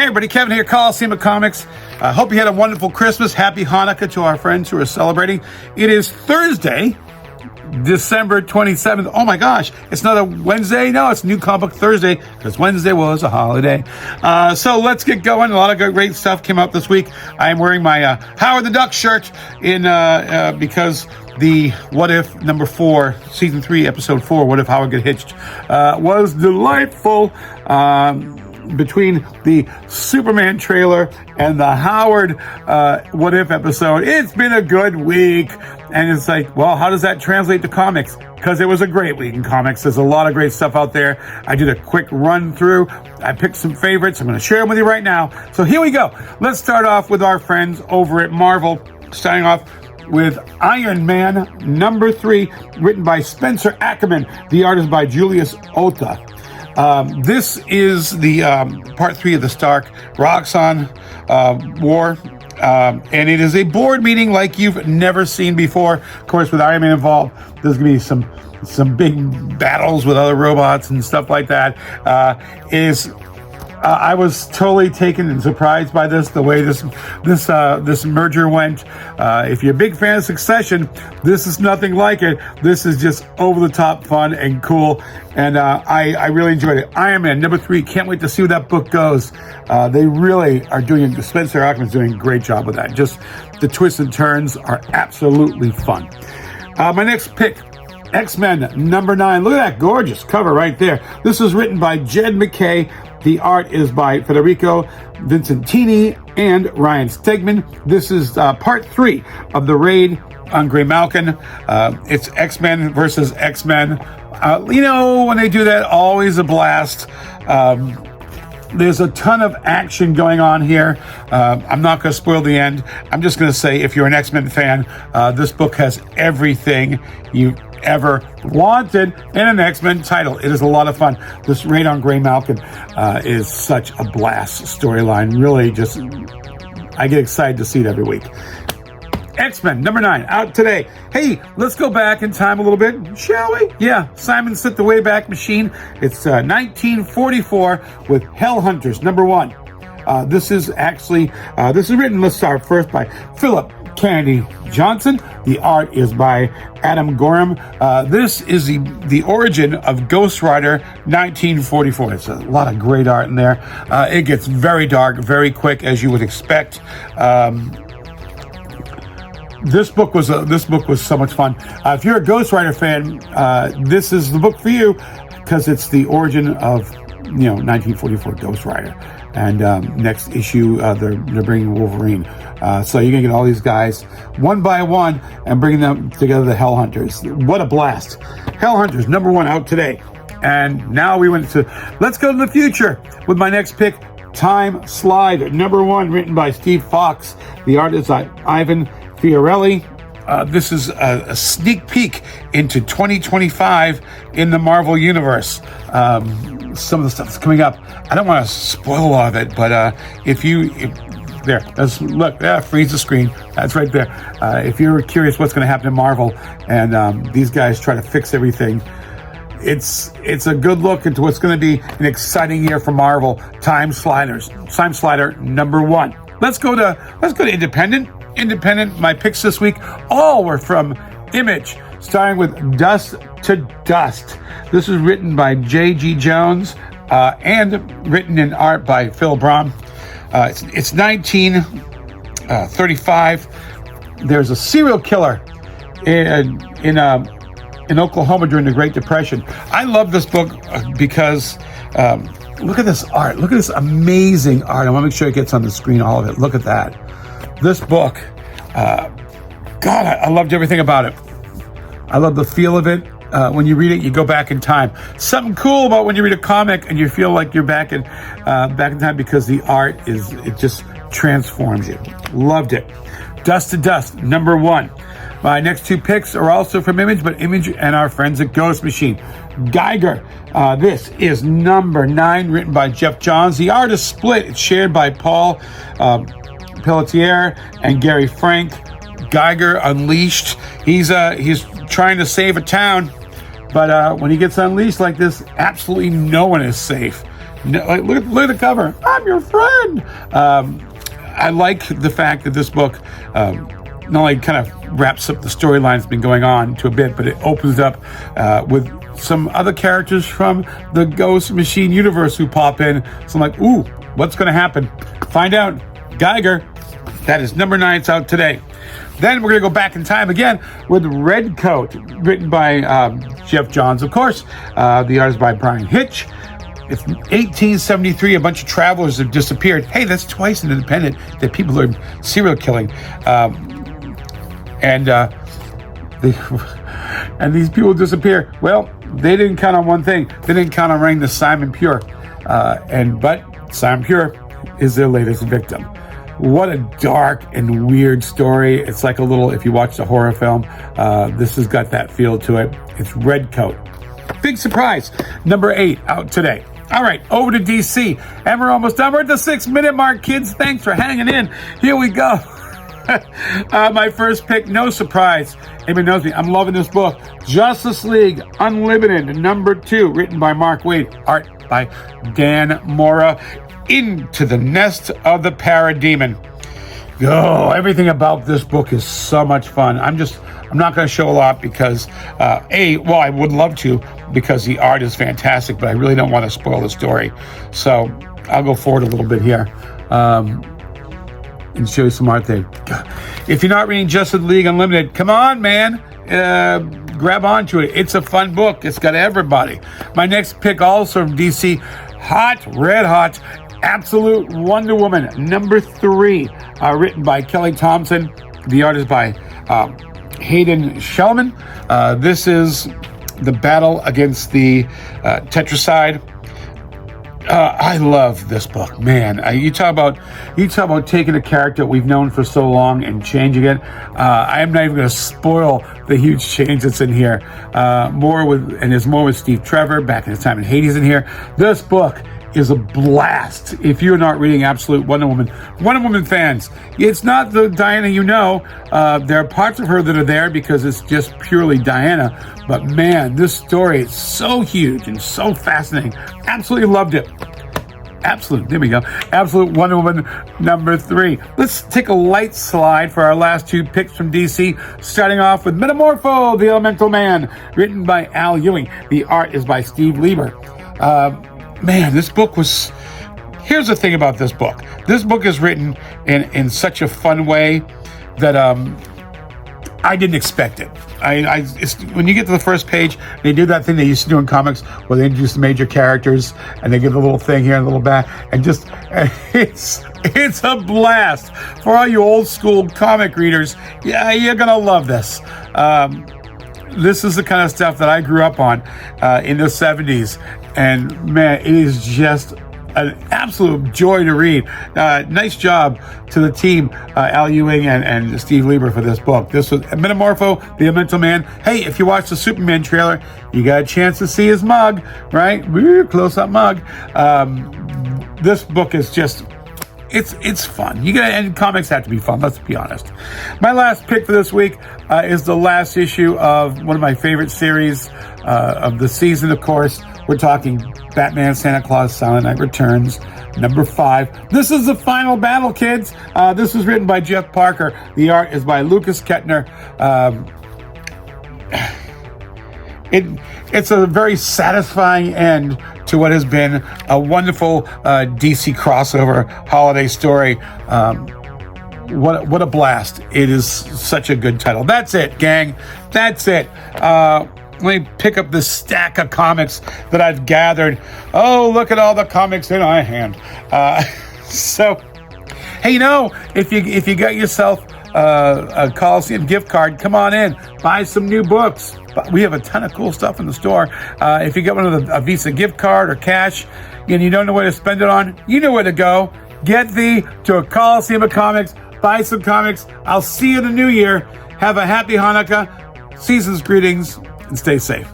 Hey everybody, Kevin here, Coliseum of Comics. I hope you had a wonderful Christmas. Happy Hanukkah to our friends who are celebrating. It is Thursday, December 27th. Oh my gosh, it's not a Wednesday. No, it's New Comic Book Thursday because Wednesday was a holiday. So let's get going. A lot of great stuff came out this week. I am wearing my Howard the Duck shirt because the What If number 4, season 3, episode 4, What If Howard Get Hitched, was delightful. Between the Superman trailer and the Howard What If episode, it's been a good week. And it's like, well, how does that translate to comics? Because it was a great week in comics. There's a lot of great stuff out there. I did a quick run through. I picked some favorites. I'm going to share them with you right now. So here we go. Let's start off with our friends over at Marvel, starting off with Iron Man number 3, written by Spencer Ackerman. The art is by Julius Otha. This is the part 3 of the Stark-Roxxon war, and it is a board meeting like you've never seen before. Of course, with Iron Man involved, there's going to be some big battles with other robots and stuff like that. I was totally taken and surprised by the way this merger went. If you're a big fan of Succession, this is nothing like it. This is just over the top fun and cool, and I really enjoyed it. Iron Man number 3. Can't wait to see where that book goes. They really are doing. Spencer Ackerman's doing a great job with that. Just the twists and turns are absolutely fun. My next pick, X-Men number 9. Look at that gorgeous cover right there. This is written by Jed MacKay. The art is by Federico Vincentini and Ryan Stegman. This is part 3 of the raid on Graymalkin. It's X-Men versus X-Men. When they do that, always a blast. There's a ton of action going on here. I'm not going to spoil the end. I'm just going to say, if you're an X-Men fan, this book has everything you ever wanted in an X-Men title. It is a lot of fun. This raid on Graymalkin is such a blast storyline. Really, I get excited to see it every week. X-Men number 9 out today. Hey, let's go back in time a little bit, shall we? Yeah, Simon Set the Wayback Machine. It's 1944 with Hellhunters number 1. This is written, let's start first, by Philip Kennedy Johnson. The art is by Adam Gorham. This is the origin of Ghost Rider 1944. It's a lot of great art in there. It gets very dark, very quick, as you would expect. This book was so much fun. If you're a Ghost Rider fan, this is the book for you, because it's the origin of 1944 Ghost Rider. And next issue, they're bringing Wolverine. So you're going to get all these guys one by one and bringing them together, the Hellhunters. What a blast. Hellhunters, number 1 out today. And now let's go to the future with my next pick, Time Slide, number 1, written by Steve Fox. The art is by Ivan Fiorelli. This is a sneak peek into 2025 in the Marvel Universe. Some of the stuff that's coming up, I don't want to spoil a lot of it, but freeze the screen. That's right there. If you're curious what's going to happen in Marvel, and these guys try to fix everything, it's a good look into what's going to be an exciting year for Marvel. Time Slider number 1. Let's go to Independent. My picks this week all were from Image, starting with Dust to Dust. This is written by J.G. Jones and written in art by Phil Braun. It's 1935. There's a serial killer in Oklahoma during the Great Depression. I love this book because look at this art. Look at this amazing art. I want to make sure it gets on the screen, all of it. Look at that. This book, I loved everything about it. I love the feel of it. When you read it, you go back in time. Something cool about when you read a comic and you feel like you're back in time, because the art it just transforms you. Loved it. Dust to Dust, number 1. My next 2 picks are also from Image, but Image and our friends at Ghost Machine. Geiger. This is number 9, written by Jeff Johns. The art is split. It's shared by Paul Pelletier and Gary Frank. Geiger unleashed. He's trying to save a town, but when he gets unleashed like this, absolutely no one is safe. Like, look at the cover. I'm your friend. I like the fact that this book not only kind of wraps up the storyline that's been going on to a bit, but it opens up with some other characters from the Ghost Machine universe who pop in. So I'm like, ooh, what's going to happen? Find out. Geiger. That is number 9. It's out today. Then we're going to go back in time again with Red Coat, written by Jeff Johns, of course. The art is by Brian Hitch. It's 1873. A bunch of travelers have disappeared. Hey, that's twice in Independent that people are serial killing. And these people disappear. Well, they didn't count on one thing. They didn't count on running the Simon Pure. But Simon Pure is their latest victim. What a dark and weird story. It's like a little, if you watch a horror film, this has got that feel to it. It's Red Coat. Big surprise. Number 8 out today. All right, over to DC. And we're almost done. We're at the 6-minute mark, kids. Thanks for hanging in. Here we go. My first pick, no surprise. Anybody knows me. I'm loving this book. Justice League Unlimited, number 2, written by Mark Waid. Art by Dan Mora. Into the Nest of the Parademon. Oh, everything about this book is so much fun. I'm not going to show a lot because, I would love to because the art is fantastic, but I really don't want to spoil the story. So I'll go forward a little bit here and show you some art there. If you're not reading Justice League Unlimited, come on, man. Grab onto it. It's a fun book. It's got everybody. My next pick also from DC, red hot, Absolute Wonder Woman, number 3, written by Kelly Thompson. The art is by Hayden Shellman. This is the battle against the Tetracide. I love this book, man. You talk about taking a character we've known for so long and changing it. I am not even going to spoil the huge change that's in here. There's more with Steve Trevor back in his time in Hades in here. This book is a blast. If you're not reading Absolute Wonder Woman fans, it's not the Diana you know. There are parts of her that are there because it's just purely Diana. But man, this story is so huge and so fascinating. Absolutely loved it. There we go. Absolute Wonder Woman, number 3. Let's take a light slide for our last 2 picks from DC, starting off with Metamorpho, the Elemental Man, written by Al Ewing. The art is by Steve Lieber. Man, this book was... Here's the thing about this book. This book is written in such a fun way that I didn't expect it. When you get to the first page, they do that thing they used to do in comics where they introduce the major characters and they give a little thing here and a little back, and just it's a blast for all you old school comic readers. Yeah, you're gonna love this. This is the kind of stuff that I grew up on in the 70s, and man, it is just an absolute joy to read. Nice job to the team, Al Ewing and Steve Lieber, for this book. This was Metamorpho, the Elemental Man. Hey, if you watch the Superman trailer, you got a chance to see his mug, right? Woo, close-up mug. This book is just... It's fun. And comics have to be fun, let's be honest. My last pick for this week is the last issue of one of my favorite series of the season, of course. We're talking Batman, Santa Claus, Silent Night Returns, number 5. This is the final battle, kids. This was written by Jeff Parker. The art is by Lucas Kettner. It's a very satisfying end to what has been a wonderful DC crossover holiday story. What a blast. It is such a good title. That's it, gang. That's it. Let me pick up this stack of comics that I've gathered. Oh, look at all the comics in my hand. So, hey, if you got yourself a Coliseum gift card, come on in, buy some new books. We have a ton of cool stuff in the store. If you get one of a Visa gift card or cash and you don't know where to spend it on, you know where to go. Get thee to a Coliseum of Comics, buy some comics. I'll see you in the new year. Have a happy Hanukkah, season's greetings, and stay safe.